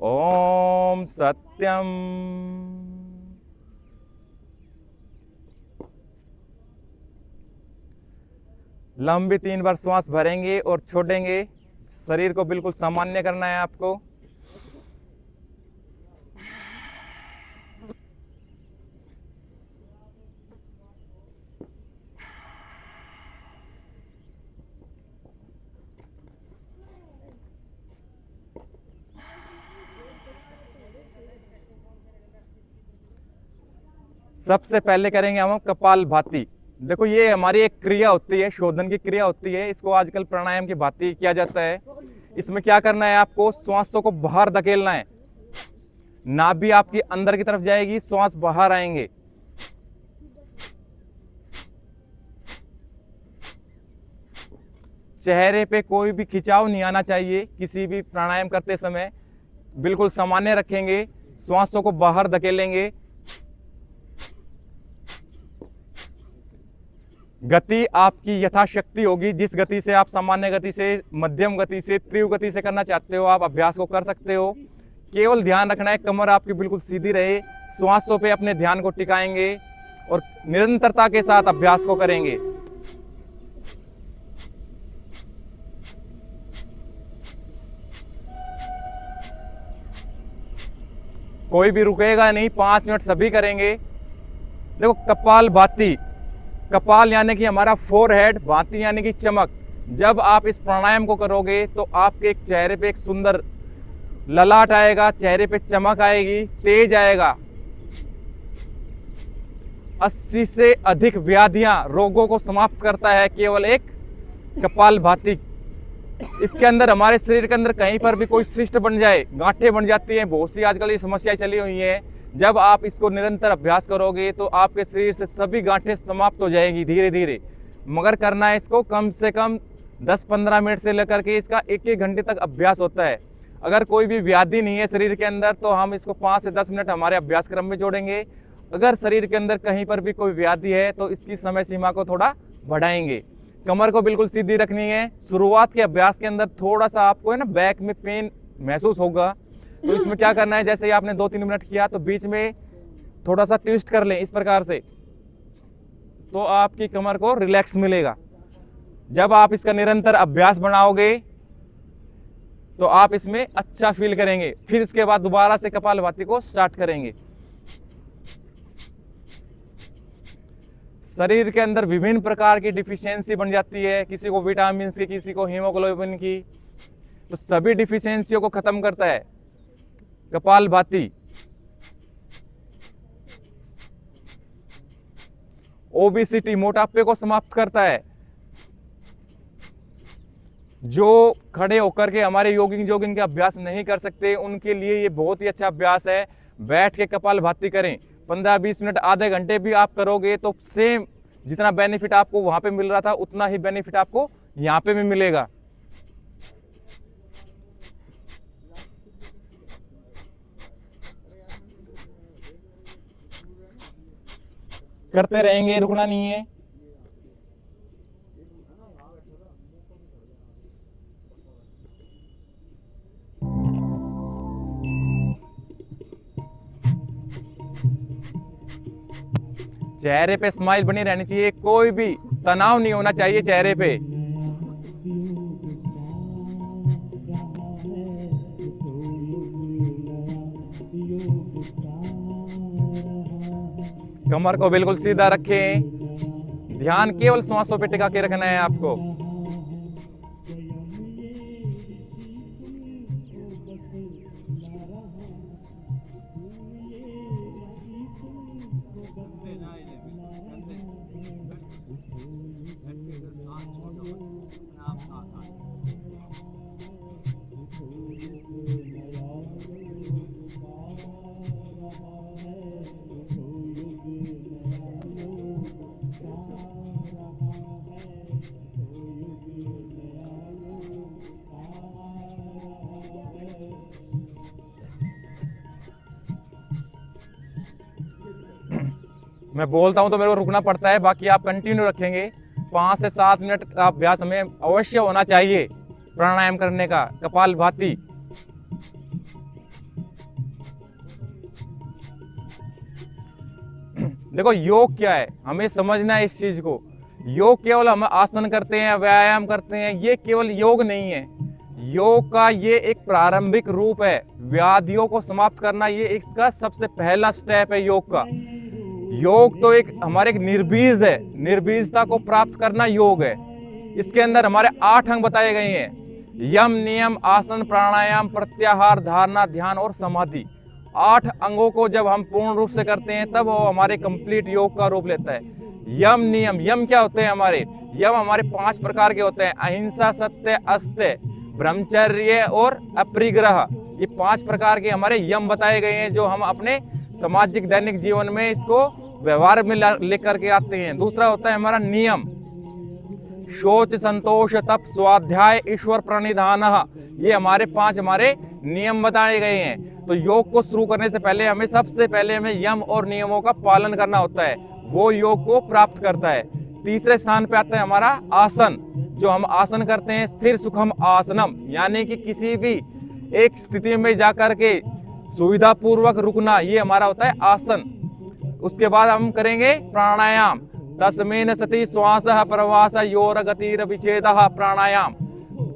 ओम सत्यम। लंबी 3 बार श्वास भरेंगे और छोड़ेंगे। शरीर को बिल्कुल सामान्य करना है आपको। सबसे पहले करेंगे हम कपाल भाती। देखो ये हमारी एक क्रिया होती है, शोधन की क्रिया होती है। इसको आजकल प्राणायाम की भांति किया जाता है। इसमें क्या करना है, आपको श्वासों को बाहर धकेलना है। नाभि आपकी अंदर की तरफ जाएगी, श्वास बाहर आएंगे। चेहरे पे कोई भी खिंचाव नहीं आना चाहिए। किसी भी प्राणायाम करते समय बिल्कुल सामान्य रखेंगे, श्वासों को बाहर धकेलेंगे। गति आपकी यथाशक्ति होगी। जिस गति से आप सामान्य गति से, मध्यम गति से, तीव्र गति से करना चाहते हो, आप अभ्यास को कर सकते हो। केवल ध्यान रखना है कमर आपकी बिल्कुल सीधी रहे। श्वासों पे अपने ध्यान को टिकाएंगे और निरंतरता के साथ अभ्यास को करेंगे। कोई भी रुकेगा नहीं, 5 मिनट सभी करेंगे। देखो कपाल भाती, कपाल यानी कि हमारा फोरहेड, भाती यानी कि चमक। जब आप इस प्राणायाम को करोगे तो आपके एक चेहरे पे एक सुंदर ललाट आएगा, चेहरे पे चमक आएगी, तेज आएगा। 80 से अधिक व्याधियां, रोगों को समाप्त करता है केवल एक कपाल भाती। इसके अंदर हमारे शरीर के अंदर कहीं पर भी कोई सिस्ट बन जाए, गांठें बन जाती हैं, बहुत सी आजकल ये समस्याएं चली हुई हैं। जब आप इसको निरंतर अभ्यास करोगे तो आपके शरीर से सभी गांठें समाप्त हो जाएंगी धीरे धीरे। मगर करना है इसको कम से कम 10-15 मिनट से लेकर के इसका 1-1 घंटे तक अभ्यास होता है। अगर कोई भी व्याधि नहीं है शरीर के अंदर तो हम इसको 5 से 10 मिनट हमारे अभ्यास क्रम में जोड़ेंगे। अगर शरीर के अंदर कहीं पर भी कोई व्याधि है तो इसकी समय सीमा को थोड़ा बढ़ाएंगे। कमर को बिल्कुल सीधी रखनी है। शुरुआत के अभ्यास के अंदर थोड़ा सा आपको है ना बैक में पेन महसूस होगा, तो इसमें क्या करना है, जैसे ही आपने 2-3 मिनट किया तो बीच में थोड़ा सा ट्विस्ट कर लें इस प्रकार से, तो आपकी कमर को रिलैक्स मिलेगा। जब आप इसका निरंतर अभ्यास बनाओगे तो आप इसमें अच्छा फील करेंगे। फिर इसके बाद दोबारा से कपालभाति को स्टार्ट करेंगे। शरीर के अंदर विभिन्न प्रकार की डिफिशियंसी बन जाती है, किसी को विटामिन की, किसी को हीमोग्लोबिन की, तो सभी डिफिशियंसियों को खत्म करता है कपालभाति। ओबेसिटी, मोटापे को समाप्त करता है। जो खड़े होकर के हमारे जॉगिंग के अभ्यास नहीं कर सकते उनके लिए ये बहुत ही अच्छा अभ्यास है। बैठ के कपालभाति करें 15-20 मिनट, आधे घंटे भी आप करोगे तो सेम जितना बेनिफिट आपको वहां पे मिल रहा था उतना ही बेनिफिट आपको यहाँ पे भी मिलेगा। करते रहेंगे, रुकना नहीं है। चेहरे पे स्माइल बनी रहनी चाहिए, कोई भी तनाव नहीं होना चाहिए चेहरे पे। कमर को बिल्कुल सीधा रखें। ध्यान केवल श्वासों पे टिका के रखना है आपको। मैं बोलता हूँ तो मेरे को रुकना पड़ता है, बाकी आप कंटिन्यू रखेंगे। 5 से 7 मिनट का अभ्यास हमें अवश्य होना चाहिए प्राणायाम करने का, कपालभाति। देखो योग क्या है, हमें समझना है इस चीज को। योग केवल हम आसन करते हैं, व्यायाम करते हैं, ये केवल योग नहीं है। योग का ये एक प्रारंभिक रूप है। व्याधियों को समाप्त करना ये इसका सबसे पहला स्टेप है योग का। योग तो एक हमारे एक निर्बीज है, निर्बीजता को प्राप्त करना योग है। इसके अंदर हमारे 8 अंग बताए गए हैं। यम, नियम, आसन, प्राणायाम, प्रत्याहार, धारणा, ध्यान और समाधि। 8 अंगों को जब हम पूर्ण रूप से करते हैं तब वो हमारे कंप्लीट योग का रूप लेता है। यम नियम, यम क्या होते हैं हमारे? यम हमारे 5 प्रकार के होते हैं। अहिंसा, सत्य, अस्त्य, ब्रह्मचर्य और अपरिग्रह। ये 5 प्रकार के हमारे यम बताए गए हैं, जो हम अपने सामाजिक दैनिक जीवन में इसको व्यवहार में लेकर के आते हैं। दूसरा होता है हमारा नियम, शोच, संतोष, तप, स्वाध्याय, ईश्वर प्रणिधान। ये हमारे 5 हमारे नियम बताए गए हैं। तो योग को शुरू करने से पहले हमें सबसे पहले हमें यम और नियमों का पालन करना होता है, वो योग को प्राप्त करता है। तीसरे स्थान पे आता है हमारा आसन। जो हम आसन करते हैं, स्थिर सुखम आसनम, यानी कि किसी भी एक स्थिति में जाकर के सुविधा पूर्वक रुकना, ये हमारा होता है आसन। उसके बाद हम करेंगे प्राणायाम। तस्मेन सति श्वास प्रवास योर गतिर विच्छेद प्राणायाम।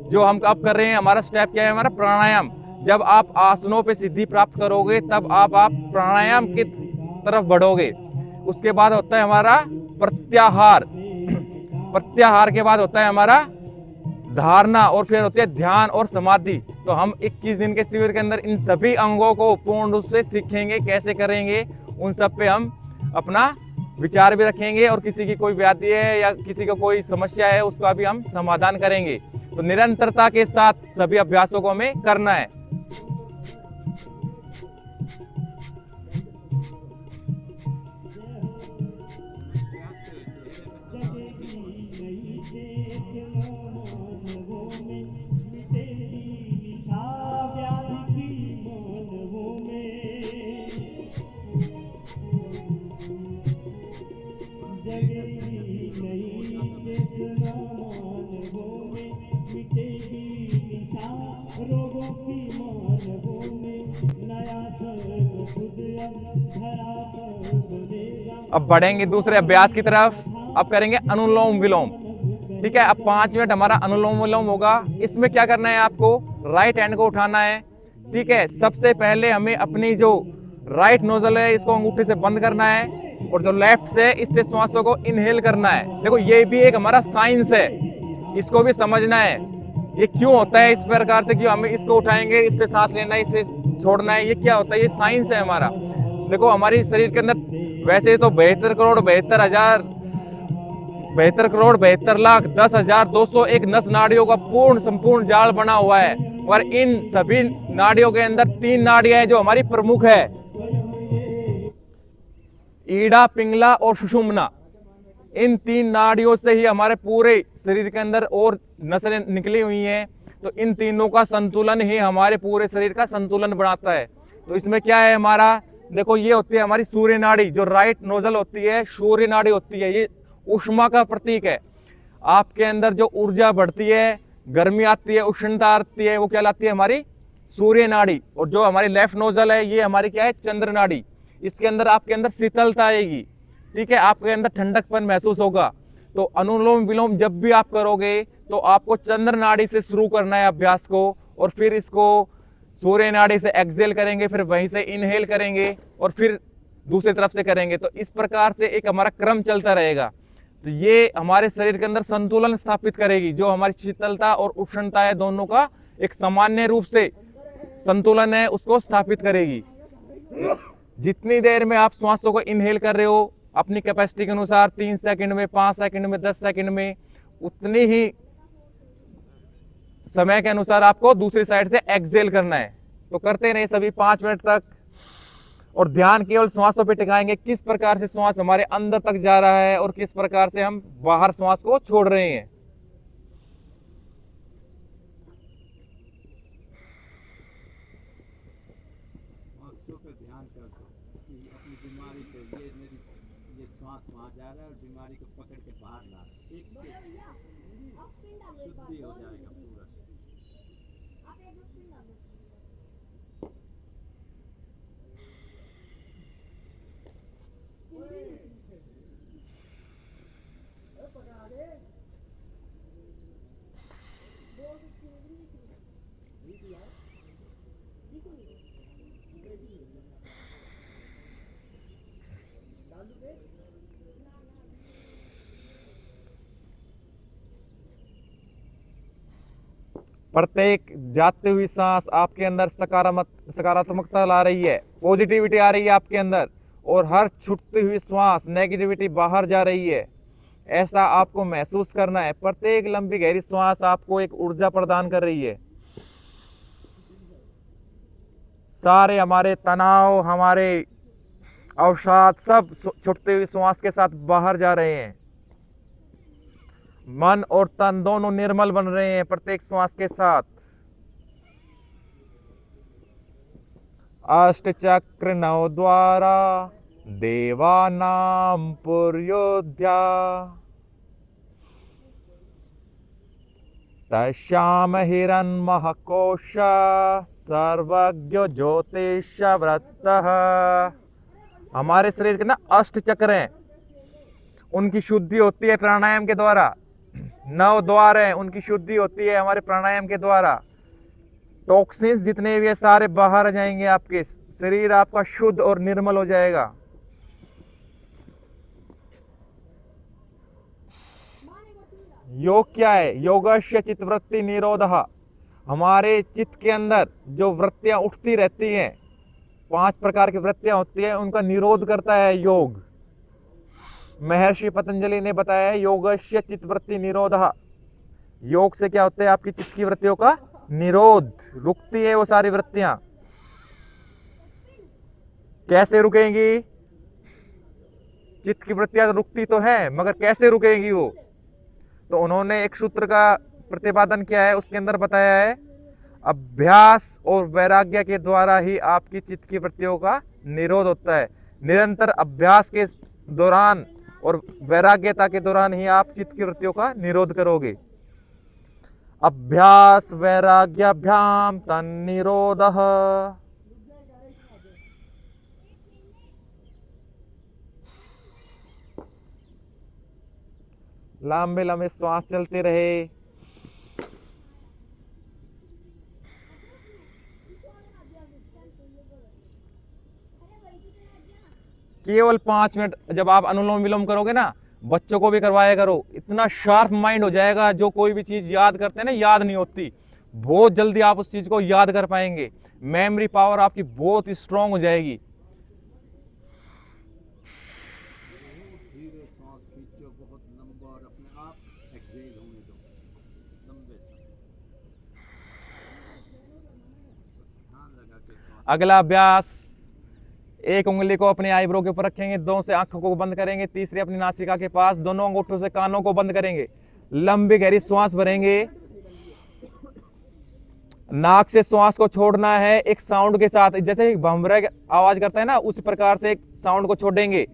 जो हम अब कर रहे हैं, हमारा स्टेप क्या है? हमारा प्राणायाम। जब आप आसनों पे सिद्धि प्राप्त करोगे तब आप प्राणायाम की तरफ बढ़ोगे। उसके बाद होता है हमारा प्रत्याहार। प्रत्याहार के बाद होता है हमारा धारणा, और फिर होती है ध्यान और समाधि। तो हम 21 दिन के शिविर के अंदर इन सभी अंगों को पूर्ण रूप से सीखेंगे, कैसे करेंगे उन सब पे हम अपना विचार भी रखेंगे, और किसी की कोई व्याधि है या किसी को कोई समस्या है उसका भी हम समाधान करेंगे। तो निरंतरता के साथ सभी अभ्यासों को हमें करना है। अब बढ़ेंगे दूसरे अभ्यास की तरफ। अब करेंगे अनुलोम विलोम। ठीक है, अब 5 मिनट हमारा अनुलोम विलोम होगा। इसमें क्या करना है? आपको राइट हैंड को उठाना है। ठीक है, सबसे पहले हमें अपनी जो राइट नोजल है इसको अंगूठे से बंद करना है, और जो लेफ्ट से इससे श्वासों को इनहेल करना है। देखो ये भी एक हमारा साइंस है, इसको भी समझना है। ये क्यों होता है इस प्रकार से, कि हमें इसको उठाएंगे, इससे सांस लेना है, इससे छोड़ना है, ये क्या होता है? ये साइंस है हमारा। देखो हमारे शरीर के अंदर वैसे तो 72 करोड़ 72 हजार 72 करोड़ 72 लाख 10,201 नस नाड़ियों का पूर्ण संपूर्ण जाल बना हुआ है, और इन सभी नाड़ियों के अंदर 3 नाड़ियां हैं जो हमारी प्रमुख है, ईड़ा, पिंगला और सुषुम्ना। इन 3 नाड़ियों से ही हमारे पूरे शरीर के अंदर और नसें निकली हुई हैं। तो इन तीनों का संतुलन ही हमारे पूरे शरीर का संतुलन बनाता है। तो इसमें क्या है हमारा? देखो ये होती है हमारी सूर्य नाड़ी, जो राइट नोजल होती है सूर्य नाड़ी होती है। ये ऊष्मा का प्रतीक है। आपके अंदर जो ऊर्जा बढ़ती है, गर्मी आती है, उष्णता आती है, वो क्या लाती है? हमारी सूर्य नाड़ी। और जो हमारी लेफ्ट नोजल है ये हमारी क्या है? चंद्र नाड़ी। इसके अंदर आपके अंदर शीतलता आएगी। ठीक है, आपके अंदर ठंडकपन महसूस होगा। तो अनुलोम विलोम जब भी आप करोगे तो आपको चंद्र नाड़ी से शुरू करना है अभ्यास को, और फिर इसको सूर्य नाड़ी से एक्सेल करेंगे, फिर वहीं से इनहेल करेंगे, और फिर दूसरी तरफ से करेंगे। तो इस प्रकार से एक हमारा क्रम चलता रहेगा। तो ये हमारे शरीर के अंदर संतुलन स्थापित करेगी। जो हमारी शीतलता और उष्णता है, दोनों का एक सामान्य रूप से संतुलन है, उसको स्थापित करेगी। जितनी देर में आप श्वासों को इनहेल कर रहे हो अपनी कैपेसिटी के अनुसार, 3 सेकंड में, 5 सेकंड में, 10 सेकंड में, उतनी ही समय के अनुसार आपको दूसरी साइड से एक्सेल करना है। तो करते रहे सभी 5 मिनट तक, और ध्यान केवल श्वासों पे टिकाएंगे। किस प्रकार से श्वास हमारे अंदर तक जा रहा है और किस प्रकार से हम बाहर श्वास को छोड़ रहे हैं। ये श्वास वहाँ जा रहा है और बीमारी को पकड़ के बाहर ला रहा है। एक शुद्धि हो जाएगा पूरा। प्रत्येक जाती हुई सांस आपके अंदर सकारात्मकता ला रही है, पॉजिटिविटी आ रही है आपके अंदर, और हर छूटती हुई श्वास नेगेटिविटी बाहर जा रही है। ऐसा आपको महसूस करना है। प्रत्येक लंबी गहरी श्वास आपको एक ऊर्जा प्रदान कर रही है। सारे हमारे तनाव, हमारे अवसाद सब छूटती हुई श्वास के साथ बाहर जा रहे हैं। मन और तन दोनों निर्मल बन रहे हैं प्रत्येक श्वास के साथ। अष्ट चक्र नव द्वारा देवानाम पुर्योध्या तस्याम हिरण्मयः कोश सर्वज्ञ ज्योतिष व्रतः। हमारे शरीर के ना अष्ट चक्र हैं, उनकी शुद्धि होती है प्राणायाम के द्वारा। 9 द्वार हैं, उनकी शुद्धि होती है हमारे प्राणायाम के द्वारा। टॉक्सिन्स जितने भी है सारे बाहर आ जाएंगे, आपके शरीर आपका शुद्ध और निर्मल हो जाएगा। योग क्या है? योगस्य चित्तवृत्ति निरोधः। हमारे चित्त के अंदर जो वृत्तियां उठती रहती हैं, 5 प्रकार की वृत्तियां होती हैं, उनका निरोध करता है योग। महर्षि पतंजलि ने बताया है योगस्य चित्तवृत्ति निरोधः। योग से क्या होता है? आपकी चित्त की वृत्तियों का निरोध, रुकती है वो सारी वृत्तियां। कैसे रुकेंगी? चित्त की वृत्तियां रुकती तो है, मगर कैसे रुकेंगी वो? तो उन्होंने एक सूत्र का प्रतिपादन किया है, उसके अंदर बताया है अभ्यास और वैराग्य के द्वारा ही आपकी चित्त की वृत्तियों का निरोध होता है। निरंतर अभ्यास के दौरान और वैराग्यता के दौरान ही आप चित्त की वृत्तियों का निरोध करोगे। अभ्यास वैराग्याभ्याम तन्निरोधः। लंबे लंबे श्वास चलते रहे। केवल 5 मिनट जब आप अनुलोम विलोम करोगे ना, बच्चों को भी करवाया करो, इतना शार्प माइंड हो जाएगा। जो कोई भी चीज याद करते हैं ना, याद नहीं होती, बहुत जल्दी आप उस चीज को याद कर पाएंगे। मेमोरी पावर आपकी बहुत स्ट्रांग हो जाएगी। धीरे सांस खींचो बहुत लंबा और अपने आप एक्सहेल होने दो लंबे समय। ध्यान लगा के सांस। अगला अभ्यास, एक उंगली को अपने आईब्रो के ऊपर रखेंगे, 2 से आंखों को बंद करेंगे, तीसरी अपनी नासिका के पास, दोनों अंगूठों से कानों को बंद करेंगे। लंबी गहरी श्वास भरेंगे। नाक से श्वास को छोड़ना है एक साउंड के साथ, जैसे भंवरे आवाज करता है ना, उस प्रकार से एक साउंड को छोड़ेंगे।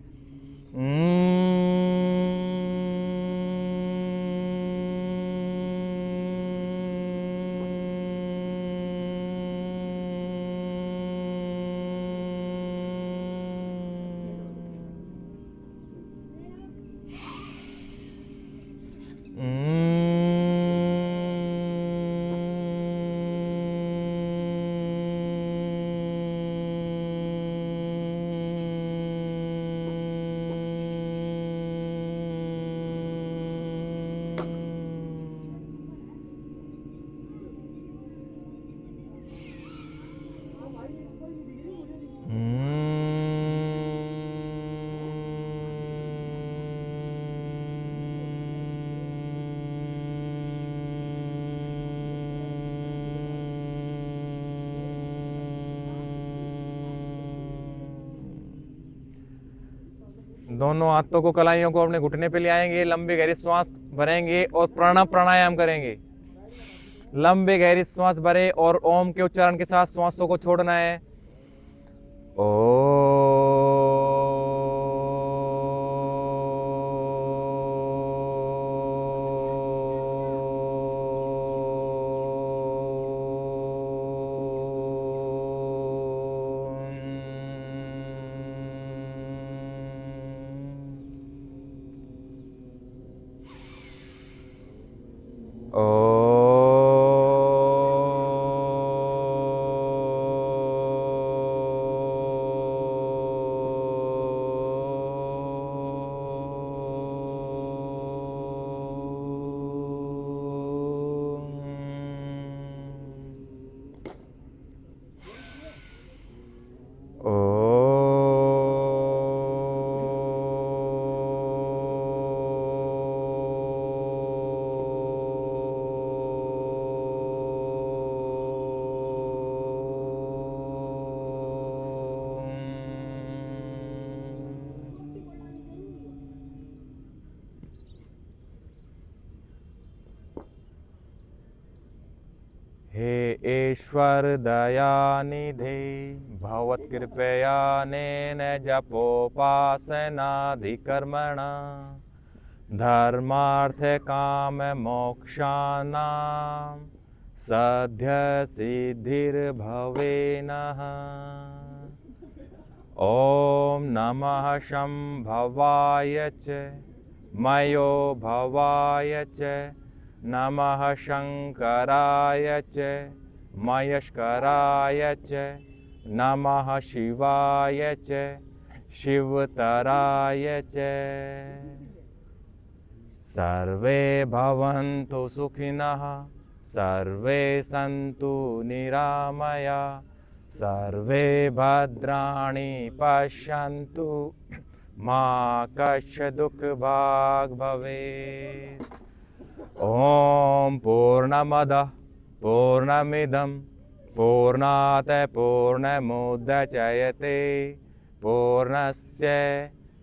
दोनों हाथों को कलाइयों को अपने घुटने पे ले आएंगे, लंबी गहरी श्वास भरेंगे और प्राणायाम करेंगे। लंबी गहरी श्वास भरे और ओम के उच्चारण के साथ श्वासों को छोड़ना है। ओ ईश्वर दयानिधे भवत्कृपया नेन जपोपासनाधिकर्मणा धर्मार्थ काम मोक्षाणां सद्य सिद्धिर्भवे नः। ओम नमः शंभवाय च मयो भवाय च नमः शंकराय च मयस्कराय च नमः शिवाय च शिवतराय च। सर्वे भवन्तु सुखिनः सर्वे सन्तु निरामया सर्वे भद्राणि पश्यन्तु मा कश्चित् दुःखभाग् भवेत्। ओम पूर्णमदः पूर्णमिदं पूर्णात् पूर्णमुदच्यते पूर्णस्य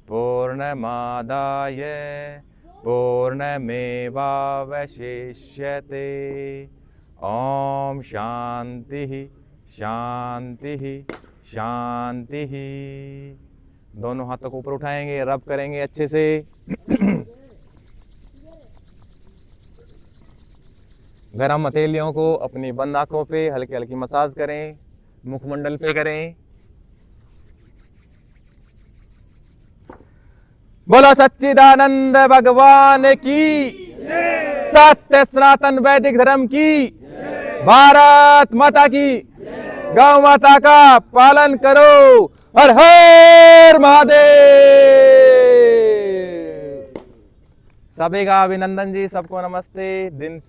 पूर्णमादाय पूर्णमेवावशिष्यते। ओम शांति शांति शांति। दोनों हाथों को ऊपर उठाएंगे, रब करेंगे अच्छे से। गरम हथेलियों को अपनी बंद आंखों पे हल्की हल्की मसाज करें, मुखमंडल पे करें। बोलो सच्चिदानंद भगवान की, सत्य सनातन वैदिक धर्म की, भारत माता की, गौ माता का पालन करो। हर हर महादेव। सभी का अभिनंदन जी, सबको नमस्ते। दिन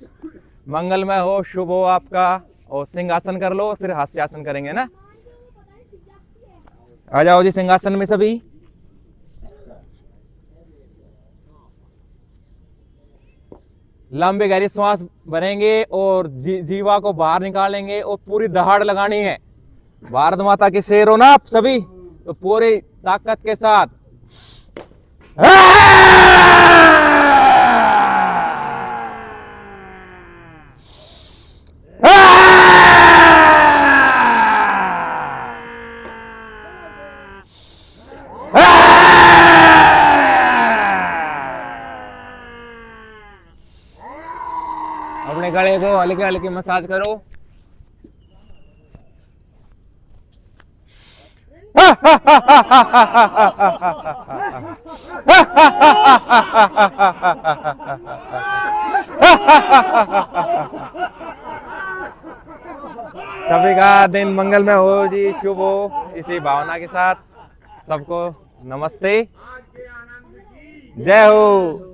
मंगलमय हो, शुभ हो आपका। और सिंहासन कर लो, फिर हास्यासन करेंगे ना। आ जाओ जी सिंहासन में सभी। लंबी गहरी श्वास भरेंगे और जीवा को बाहर निकालेंगे और पूरी दहाड़ लगानी है। भारत माता के शेर हो ना आप सभी, तो पूरी ताकत के साथ अपने गले को हल्के हल्के मसाज करो। सभी का दिन मंगलमय हो जी, शुभ हो। इसी भावना के साथ सबको नमस्ते, जय हो।